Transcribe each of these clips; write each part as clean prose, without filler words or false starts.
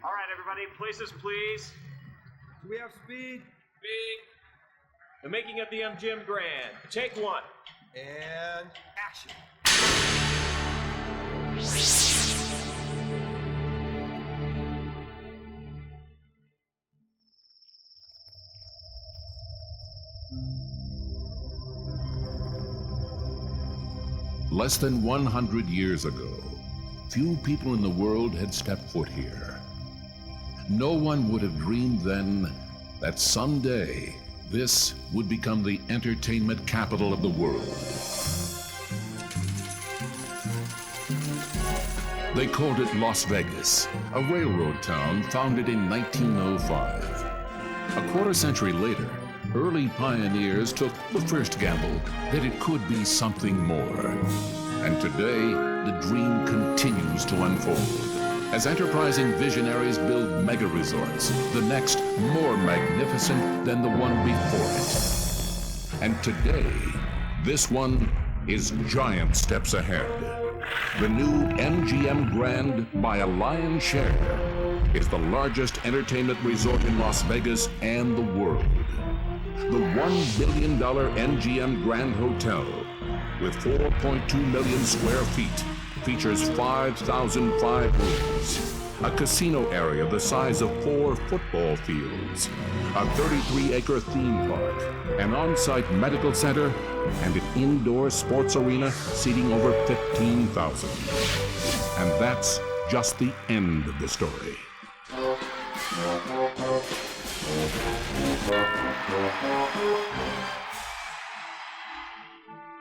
All right, everybody, places, please. Do we have speed? Speed. The making of the MGM Grand. Take one. And action. Less than 100 years ago, few people in the world had stepped foot here. No one would have dreamed then that someday this would become the entertainment capital of the world. They called it Las Vegas, a railroad town founded in 1905. A quarter century later, early pioneers took the first gamble that it could be something more. And today, the dream continues to unfold as enterprising visionaries build mega resorts, the next more magnificent than the one before it. And today, this one is giant steps ahead. The new MGM Grand, by a lion's share, is the largest entertainment resort in Las Vegas and the world. The $1 billion MGM Grand Hotel, with 4.2 million square feet, features 5,005 rooms, a casino area the size of 4 football fields, a 33-acre theme park, an on-site medical center, and an indoor sports arena seating over 15,000. And that's just the end of the story.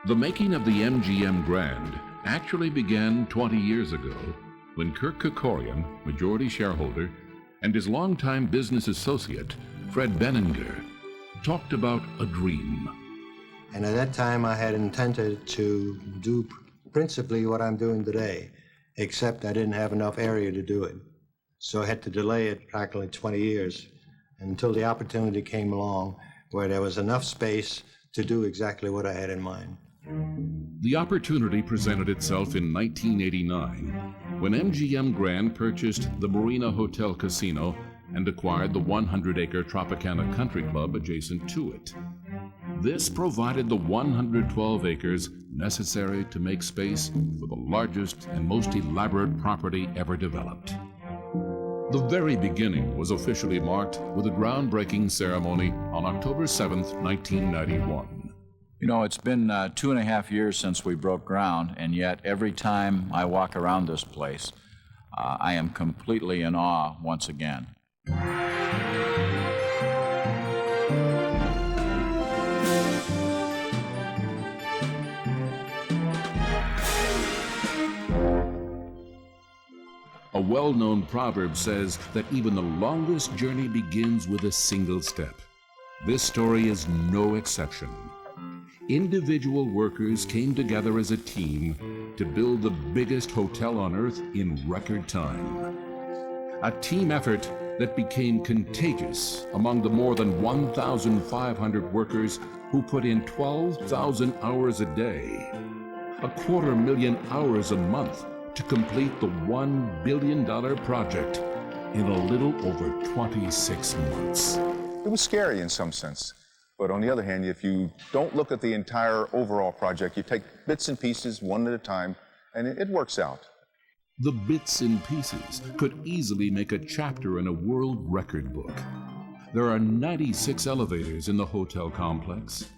The making of the MGM Grand actually began 20 years ago when Kirk Kerkorian, majority shareholder, and his longtime business associate, Fred Benninger, talked about a dream. And at that time, I had intended to do principally what I'm doing today, except I didn't have enough area to do it. So I had to delay it practically 20 years until the opportunity came along where there was enough space to do exactly what I had in mind. The opportunity presented itself in 1989 when MGM Grand purchased the Marina Hotel Casino and acquired the 100-acre Tropicana Country Club adjacent to it. This provided the 112 acres necessary to make space for the largest and most elaborate property ever developed. The very beginning was officially marked with a groundbreaking ceremony on October 7th, 1991. You know, it's been 2.5 years since we broke ground, and yet every time I walk around this place, I am completely in awe once again. A well-known proverb says that even the longest journey begins with a single step. This story is no exception. Individual workers came together as a team to build the biggest hotel on earth in record time. A team effort that became contagious among the more than 1,500 workers who put in 12,000 hours a day, 250,000 hours a month to complete the $1 billion project in a little over 26 months. It was scary in some sense. But on the other hand, if you don't look at the entire overall project, you take bits and pieces one at a time, and it works out. The bits and pieces could easily make a chapter in a world record book. There are 96 elevators in the hotel complex.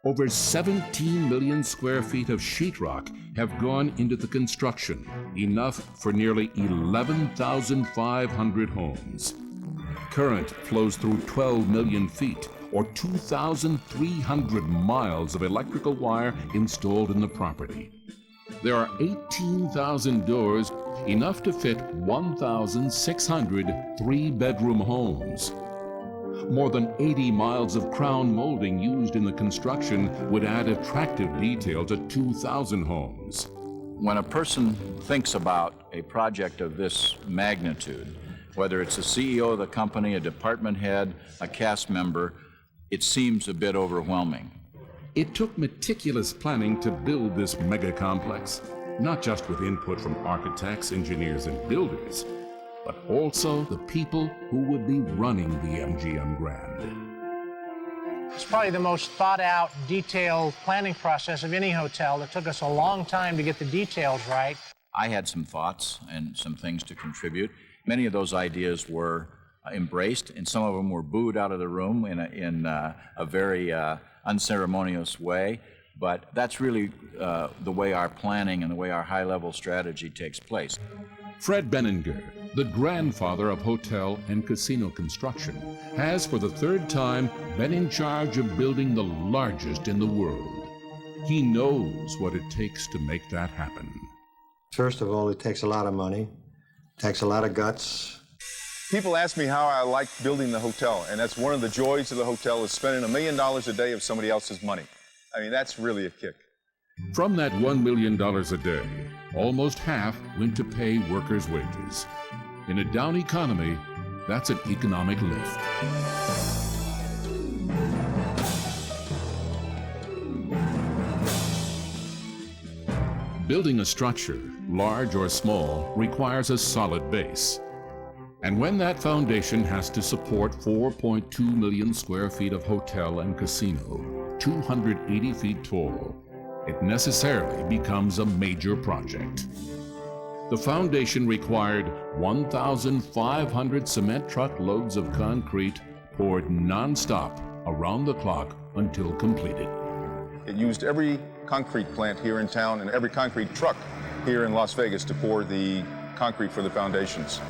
Over 17 million square feet of sheetrock have gone into the construction, enough for nearly 11,500 homes. Current flows through 12 million feet, or 2,300 miles of electrical wire installed in the property. There are 18,000 doors, enough to fit 1,600 three-bedroom homes. More than 80 miles of crown molding used in the construction would add attractive detail to 2,000 homes. When a person thinks about a project of this magnitude, whether it's the CEO of the company, a department head, a cast member, it seems a bit overwhelming. It took meticulous planning to build this mega complex, not just with input from architects, engineers, and builders, but also the people who would be running the MGM Grand. It's probably the most thought-out, detailed planning process of any hotel. It took us a long time to get the details right. I had some thoughts and some things to contribute. Many of those ideas were embraced, and some of them were booed out of the room in a very unceremonious way. But that's really the way our planning and the way our high-level strategy takes place. Fred Benninger, the grandfather of hotel and casino construction, has for the third time been in charge of building the largest in the world. He knows what it takes to make that happen. First of all, it takes a lot of money, takes a lot of guts. People ask me how I like building the hotel, and that's one of the joys of the hotel, is spending $1 million a day of somebody else's money. I mean, that's really a kick. From that $1 million a day, almost half went to pay workers' wages. In a down economy, that's an economic lift. Building a structure, large or small, requires a solid base. And when that foundation has to support 4.2 million square feet of hotel and casino, 280 feet tall, it necessarily becomes a major project. The foundation required 1,500 cement truckloads of concrete poured non-stop around the clock until completed. It used every concrete plant here in town and every concrete truck here in Las Vegas to pour the concrete for the foundations.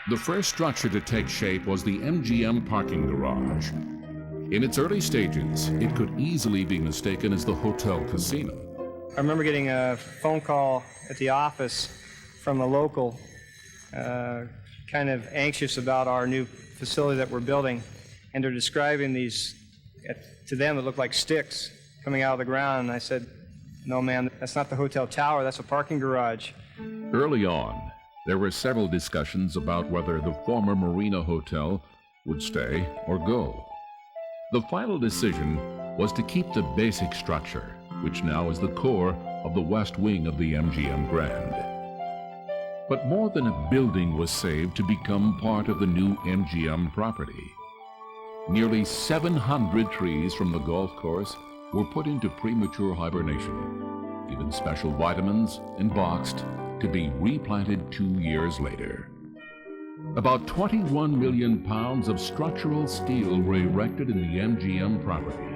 The first structure to take shape was the MGM parking garage. In its early stages, it could easily be mistaken as the hotel casino. I remember getting a phone call at the office from a local, kind of anxious about our new facility that we're building, and they're describing these, to them it looked like sticks coming out of the ground, and I said, "No, man, that's not the hotel tower, that's a parking garage." Early on, there were several discussions about whether the former Marina Hotel would stay or go. The final decision was to keep the basic structure, which now is the core of the west wing of the MGM Grand. But more than a building was saved to become part of the new MGM property. Nearly 700 trees from the golf course were put into premature hibernation, given special vitamins and boxed to be replanted 2 years later. About 21 million pounds of structural steel were erected in the MGM property.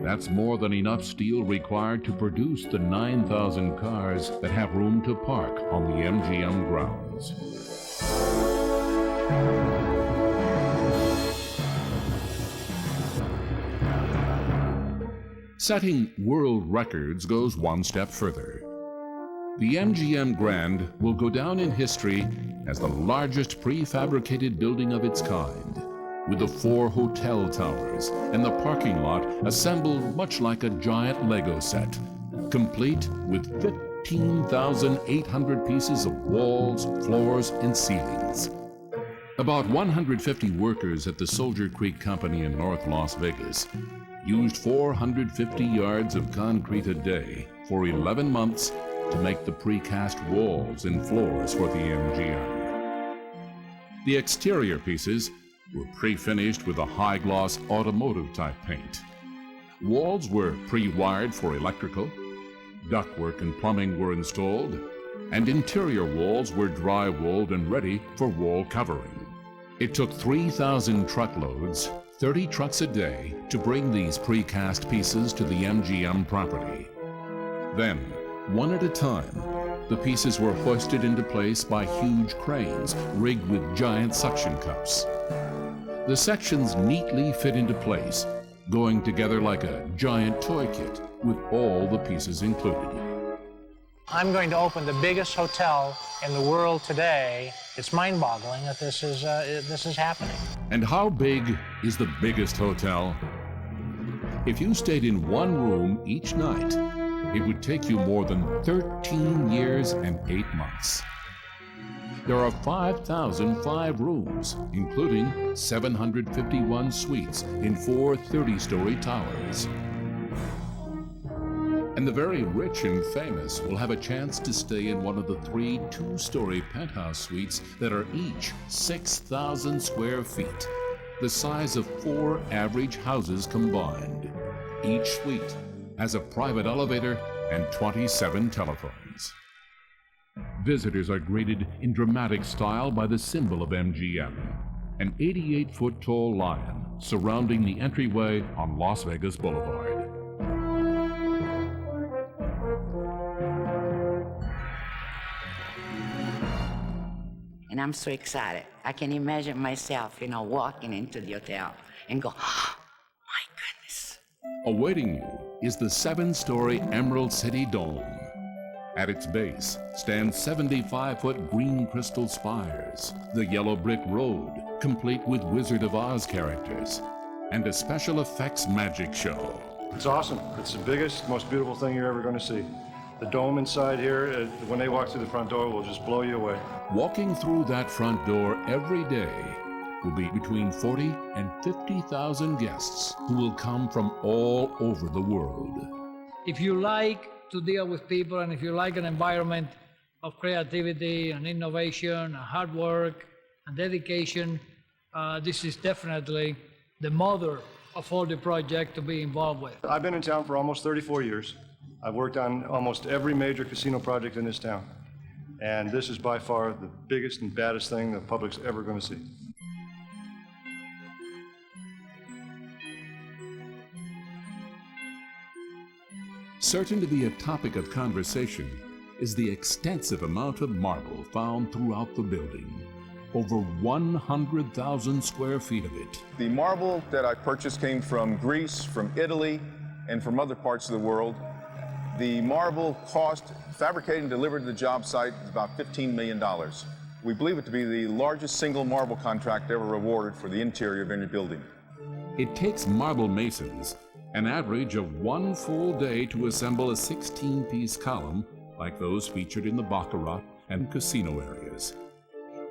That's more than enough steel required to produce the 9,000 cars that have room to park on the MGM grounds. Setting world records goes one step further. The MGM Grand will go down in history as the largest prefabricated building of its kind, with the 4 hotel towers and the parking lot assembled much like a giant Lego set, complete with 15,800 pieces of walls, floors, and ceilings. About 150 workers at the Soldier Creek Company in North Las Vegas used 450 yards of concrete a day for 11 months to make the precast walls and floors for the MGM. The exterior pieces were pre-finished with a high-gloss automotive-type paint. Walls were pre-wired for electrical, ductwork and plumbing were installed, and interior walls were dry-walled and ready for wall covering. It took 3,000 truckloads, 30 trucks a day, to bring these precast pieces to the MGM property. Then, one at a time, the pieces were hoisted into place by huge cranes rigged with giant suction cups. The sections neatly fit into place, going together like a giant toy kit with all the pieces included. I'm going to open the biggest hotel in the world today. It's mind-boggling that this is happening. And how big is the biggest hotel? If you stayed in one room each night, it would take you more than 13 years and 8 months. There are 5,005 rooms, including 751 suites in 4 30-story towers. And the very rich and famous will have a chance to stay in one of the 3 two-story penthouse suites that are each 6,000 square feet, the size of 4 average houses combined. Each suite has a private elevator and 27 telephones. Visitors are greeted in dramatic style by the symbol of MGM, an 88-foot tall lion surrounding the entryway on Las Vegas Boulevard. And I'm so excited. I can imagine myself, walking into the hotel and go, oh, my goodness. Awaiting you is the 7-story Emerald City Dome. At its base stand 75-foot green crystal spires, the yellow brick road, complete with Wizard of Oz characters, and a special effects magic show. It's awesome. It's the biggest, most beautiful thing you're ever going to see. The dome inside here, when they walk through the front door, will just blow you away. Walking through that front door every day will be between 40 and 50,000 guests who will come from all over the world. If you like to deal with people and if you like an environment of creativity and innovation and hard work and dedication, this is definitely the mother of all the project to be involved with. I've been in town for almost 34 years. I've worked on almost every major casino project in this town. And this is by far the biggest and baddest thing the public's ever going to see. Certain to be a topic of conversation is the extensive amount of marble found throughout the building. Over 100,000 square feet of it. The marble that I purchased came from Greece, from Italy, and from other parts of the world. The marble cost, fabricated and delivered to the job site, is about $15 million. We believe it to be the largest single marble contract ever awarded for the interior of any building. It takes marble masons an average of 1 full day to assemble a 16-piece column like those featured in the baccarat and casino areas.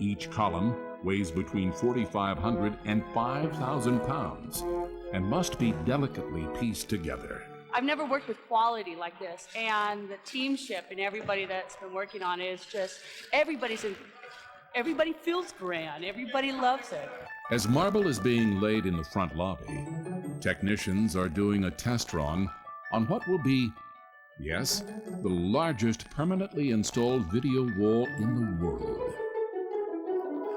Each column weighs between 4,500 and 5,000 pounds and must be delicately pieced together. I've never worked with quality like this, and the teamship and everybody that's been working on it is just, everybody feels grand, everybody loves it. As marble is being laid in the front lobby, technicians are doing a test run on what will be, yes, the largest permanently installed video wall in the world.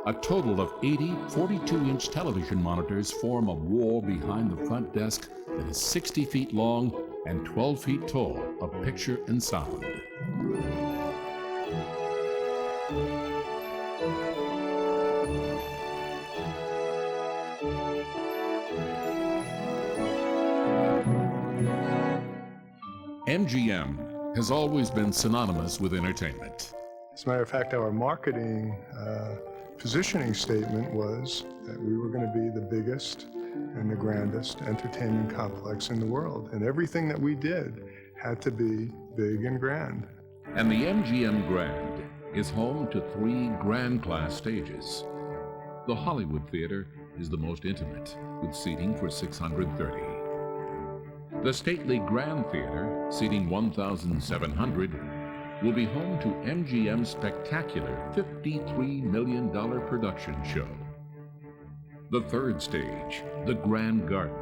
A total of 80 42-inch television monitors form a wall behind the front desk that is 60 feet long and 12 feet tall of picture and sound. MGM has always been synonymous with entertainment. As a matter of fact, our marketing positioning statement was that we were going to be the biggest and the grandest entertainment complex in the world. And everything that we did had to be big and grand. And the MGM Grand is home to 3 grand class stages. The Hollywood Theater is the most intimate, with seating for 630. The stately Grand Theater, seating 1,700, will be home to MGM's spectacular $53 million production show. The 3rd stage, the Grand Garden,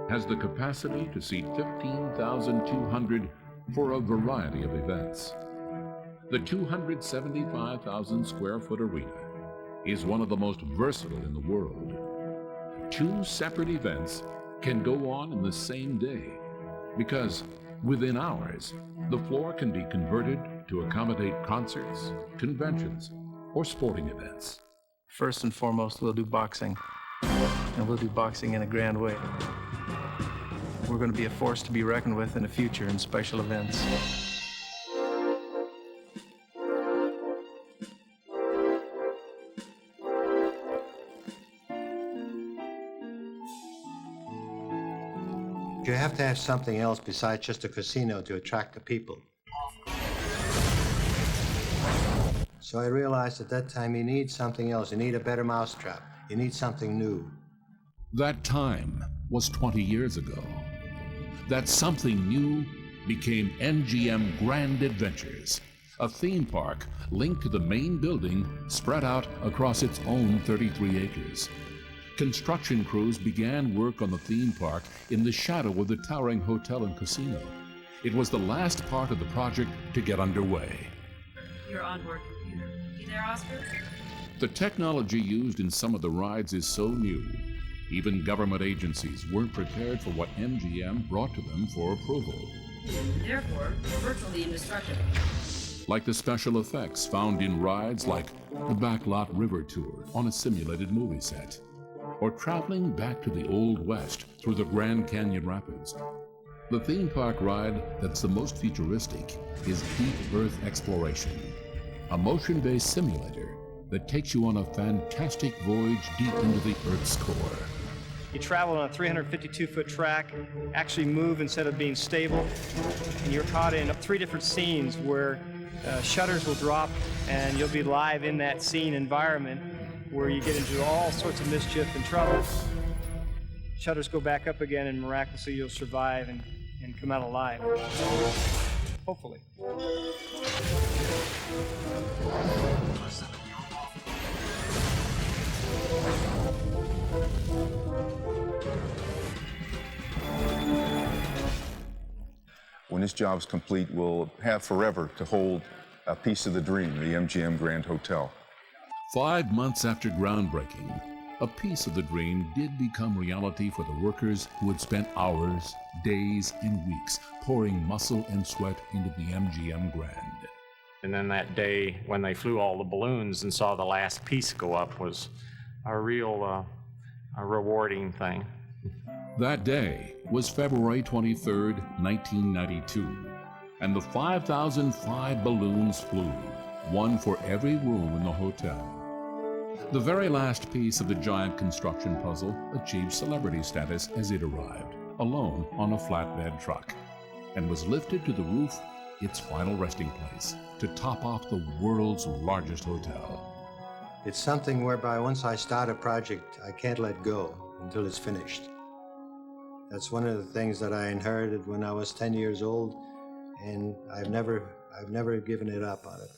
has the capacity to seat 15,200 for a variety of events. The 275,000 square foot arena is one of the most versatile in the world. 2 separate events can go on in the same day because within hours, the floor can be converted to accommodate concerts, conventions, or sporting events. First and foremost, we'll do boxing. And we'll do boxing in a grand way. We're going to be a force to be reckoned with in the future in special events. You have to have something else besides just a casino to attract the people. So I realized at that time you need something else. You need a better mousetrap. You need something new. That time was 20 years ago. That something new became MGM Grand Adventures, a theme park linked to the main building spread out across its own 33 acres. Construction crews began work on the theme park in the shadow of the towering hotel and casino. It was the last part of the project to get underway. Your onboard computer. You there, Oscar? The technology used in some of the rides is so new, even government agencies weren't prepared for what MGM brought to them for approval. Therefore, virtually indestructible. Like the special effects found in rides like the Backlot River Tour on a simulated movie set, or traveling back to the Old West through the Grand Canyon Rapids. The theme park ride that's the most futuristic is Deep Earth Exploration, a motion-based simulator that takes you on a fantastic voyage deep into the Earth's core. You travel on a 352-foot track, actually move instead of being stable, and you're caught in 3 different scenes where shutters will drop and you'll be live in that scene environment where you get into all sorts of mischief and trouble. Shutters go back up again and miraculously you'll survive and come out alive. Hopefully. When this job is complete, we'll have forever to hold a piece of the dream, the MGM Grand Hotel. 5 months after groundbreaking, a piece of the dream did become reality for the workers who had spent hours, days, and weeks pouring muscle and sweat into the MGM Grand. And then that day when they flew all the balloons and saw the last piece go up was a real a rewarding thing. That day was February 23rd, 1992, and the 5,005 balloons flew, one for every room in the hotel. The very last piece of the giant construction puzzle achieved celebrity status as it arrived, alone on a flatbed truck, and was lifted to the roof, its final resting place, to top off the world's largest hotel. It's something whereby once I start a project, I can't let go until it's finished. That's one of the things that I inherited when I was 10 years old, and I've never given it up on it.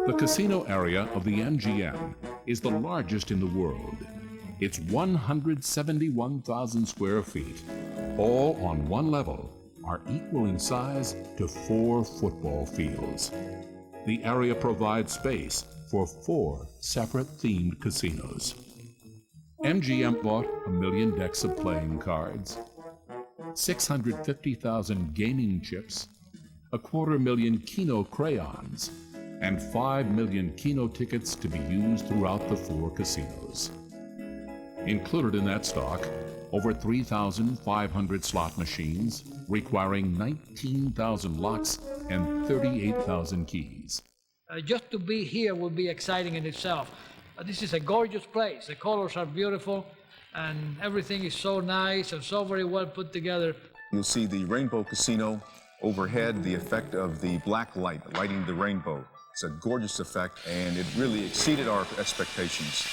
The casino area of the MGM is the largest in the world. It's 171,000 square feet, all on one level, are equal in size to 4 football fields. The area provides space for 4 separate themed casinos. MGM bought 1 million decks of playing cards, 650,000 gaming chips, 250,000 Keno crayons, and 5 million Keno tickets to be used throughout the 4 casinos. Included in that stock, over 3,500 slot machines requiring 19,000 locks and 38,000 keys. Just to be here will be exciting in itself. This is a gorgeous place. The colors are beautiful, and everything is so nice and so very well put together. You'll see the Rainbow Casino overhead, the effect of the black light lighting the rainbow. It's a gorgeous effect, and it really exceeded our expectations.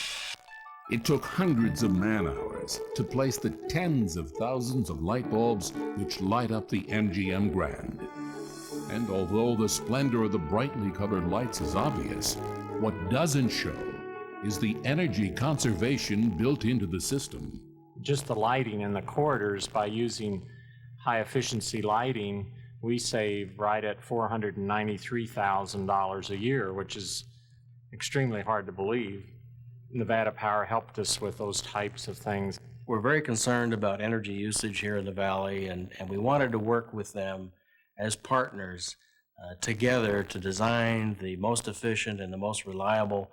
It took hundreds of man-hours to place the tens of thousands of light bulbs which light up the MGM Grand. And although the splendor of the brightly colored lights is obvious, what doesn't show is the energy conservation built into the system. Just the lighting in the corridors, by using high-efficiency lighting, we save right at $493,000 a year, which is extremely hard to believe. Nevada Power helped us with those types of things. We're very concerned about energy usage here in the valley, and we wanted to work with them as partners together to design the most efficient and the most reliable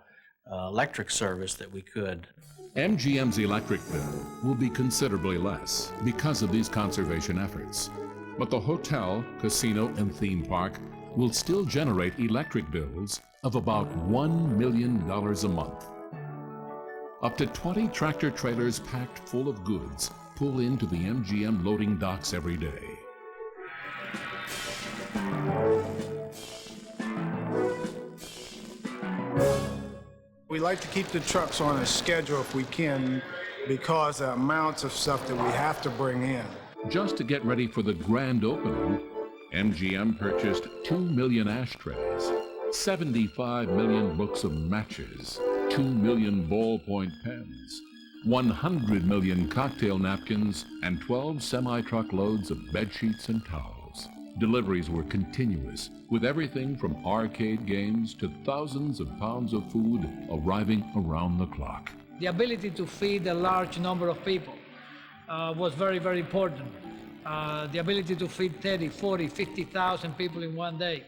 electric service that we could. MGM's electric bill will be considerably less because of these conservation efforts. But the hotel, casino, and theme park will still generate electric bills of about $1 million a month. Up to 20 tractor trailers packed full of goods pull into the MGM loading docks every day. We like to keep the trucks on a schedule if we can, because the amounts of stuff that we have to bring in. Just to get ready for the grand opening, MGM purchased 2 million ashtrays, 75 million books of matches, 2 million ballpoint pens, 100 million cocktail napkins, and 12 semi-truck loads of bedsheets and towels. Deliveries were continuous, with everything from arcade games to thousands of pounds of food arriving around the clock. The ability to feed a large number of people was very, very important. The ability to feed 30, 40, 50,000 people in one day.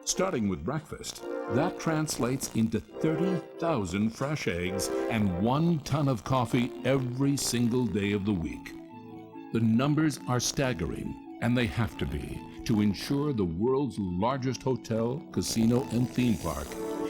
Starting with breakfast, that translates into 30,000 fresh eggs and 1 ton of coffee every single day of the week. The numbers are staggering, and they have to be, to ensure the world's largest hotel, casino, and theme park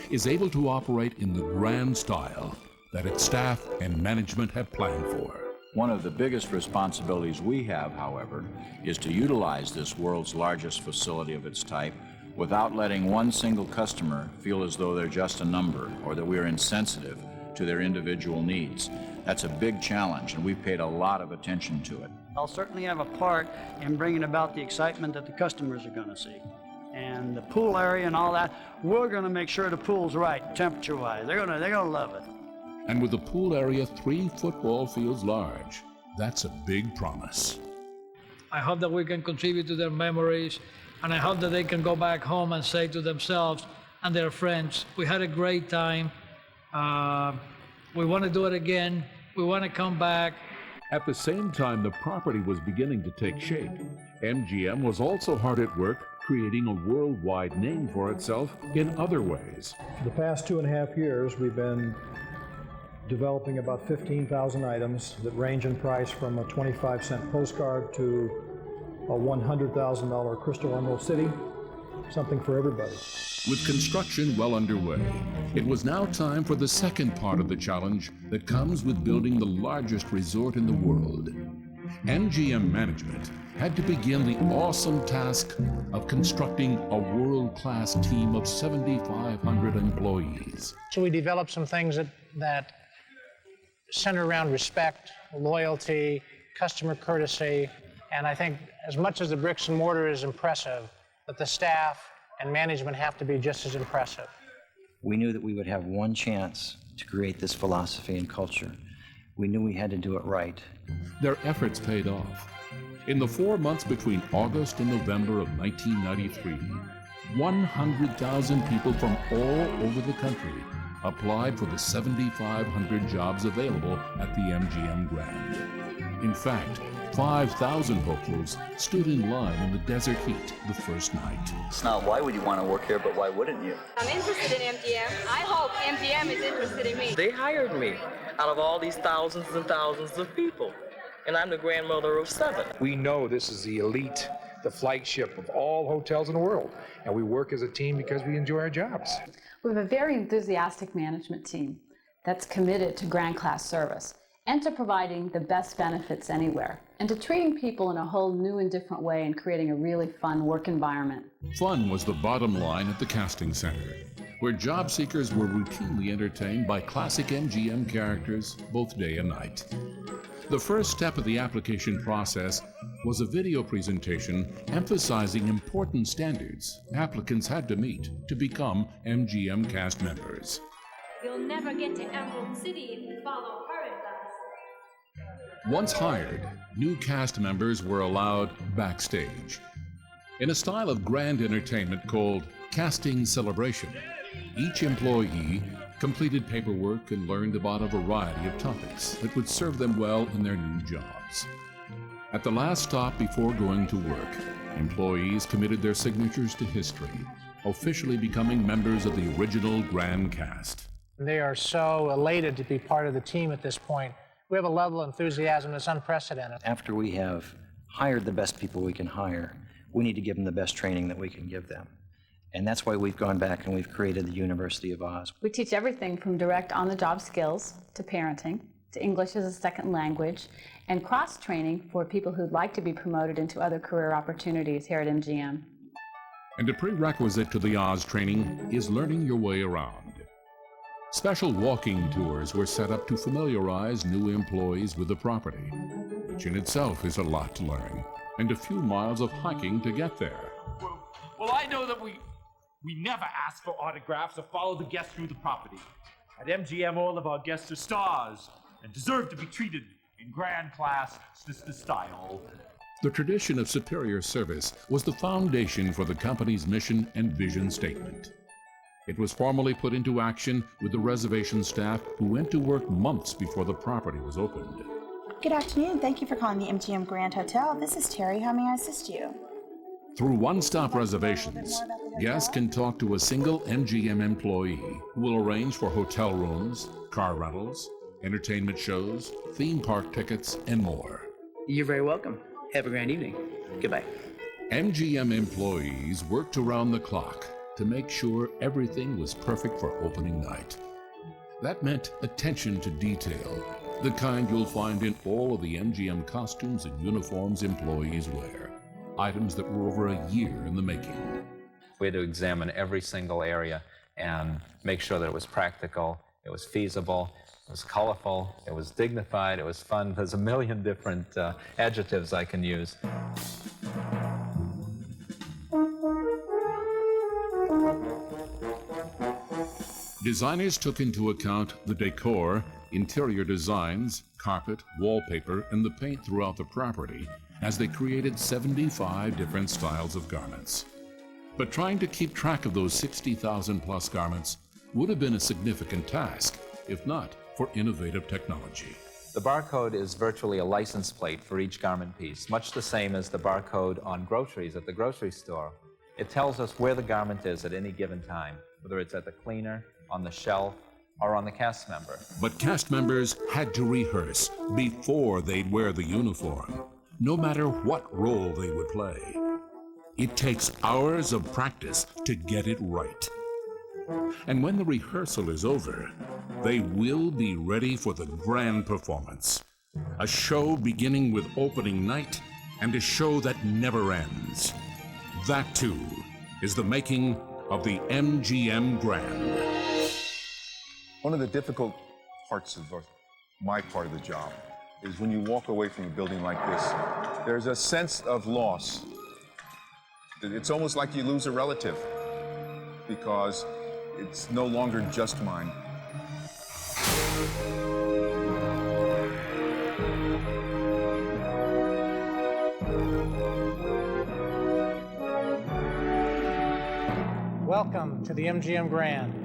is able to operate in the grand style that its staff and management have planned for. One of the biggest responsibilities we have, however, is to utilize this world's largest facility of its type without letting one single customer feel as though they're just a number or that we are insensitive to their individual needs. That's a big challenge, and we've paid a lot of attention to it. I'll certainly have a part in bringing about the excitement that the customers are going to see. And the pool area and all that, we're going to make sure the pool's right, temperature-wise. They're gonna love it. And with the pool area 3 football fields large, that's a big promise. I hope that we can contribute to their memories, and I hope that they can go back home and say to themselves and their friends, we had a great time, we want to do it again, we want to come back. At the same time the property was beginning to take shape, MGM was also hard at work creating a worldwide name for itself in other ways. For the past 2.5 years, we've been developing about 15,000 items that range in price from a 25-cent postcard to a $100,000 Crystal Emerald City, something for everybody. With construction well underway, it was now time for the second part of the challenge that comes with building the largest resort in the world. MGM management had to begin the awesome task of constructing a world-class team of 7,500 employees. So we developed some things that center around respect, loyalty, customer courtesy, and I think as much as the bricks and mortar is impressive, but the staff and management have to be just as impressive. We knew that we would have one chance to create this philosophy and culture. We knew we had to do it right. Their efforts paid off. In the 4 months between August and November of 1993, 100,000 people from all over the country applied for the 7,500 jobs available at the MGM Grand. In fact, 5,000 hopefuls stood in line in the desert heat the first night. It's not why would you want to work here, but why wouldn't you? I'm interested in MGM. I hope MGM is interested in me. They hired me out of all these thousands and thousands of people, and I'm the grandmother of 7. We know this is the elite, the flagship of all hotels in the world, and we work as a team because we enjoy our jobs. We have a very enthusiastic management team that's committed to grand class service and to providing the best benefits anywhere, and to treating people in a whole new and different way and creating a really fun work environment. Fun was the bottom line at the casting center, where job seekers were routinely entertained by classic MGM characters both day and night. The first step of the application process was a video presentation emphasizing important standards applicants had to meet to become MGM cast members. You'll never get to Emerald City if you follow her advice. Once hired, new cast members were allowed backstage. In a style of grand entertainment called casting celebration, each employee completed paperwork and learned about a variety of topics that would serve them well in their new jobs. At the last stop before going to work, employees committed their signatures to history, officially becoming members of the original grand cast. They are so elated to be part of the team at this point. We have a level of enthusiasm that's unprecedented. After we have hired the best people we can hire, we need to give them the best training that we can give them. And that's why we've gone back and we've created the University of Oz. We teach everything from direct on-the-job skills to parenting, to English as a second language, and cross-training for people who'd like to be promoted into other career opportunities here at MGM. And a prerequisite to the Oz training is learning your way around. Special walking tours were set up to familiarize new employees with the property, which in itself is a lot to learn, and a few miles of hiking to get there. Well, I know that we never ask for autographs or follow the guests through the property. At MGM, all of our guests are stars and deserve to be treated in grand class style. The tradition of superior service was the foundation for the company's mission and vision statement. It was formally put into action with the reservation staff who went to work months before the property was opened. Good afternoon. Thank you for calling the MGM Grand Hotel. This is Terry. How may I assist you? Through one-stop reservations, guests can talk to a single MGM employee who will arrange for hotel rooms, car rentals, entertainment shows, theme park tickets, and more. You're very welcome. Have a grand evening. Goodbye. MGM employees worked around the clock to make sure everything was perfect for opening night. That meant attention to detail, the kind you'll find in all of the MGM costumes and uniforms employees wear, items that were over a year in the making. We had to examine every single area and make sure that it was practical, it was feasible, it was colorful, it was dignified, it was fun. There's a million different adjectives I can use. Designers took into account the decor, interior designs, carpet, wallpaper, and the paint throughout the property as they created 75 different styles of garments. But trying to keep track of those 60,000 plus garments would have been a significant task, if not for innovative technology. The barcode is virtually a license plate for each garment piece, much the same as the barcode on groceries at the grocery store. It tells us where the garment is at any given time, whether it's at the cleaner, on the shelf, or on the cast member. But cast members had to rehearse before they'd wear the uniform, no matter what role they would play. It takes hours of practice to get it right. And when the rehearsal is over, they will be ready for the grand performance. A show beginning with opening night and a show that never ends. That, too, is the making of the MGM Grand. One of the difficult parts of my part of the job is when you walk away from a building like this, there's a sense of loss. It's almost like you lose a relative because it's no longer just mine. Welcome to the MGM Grand.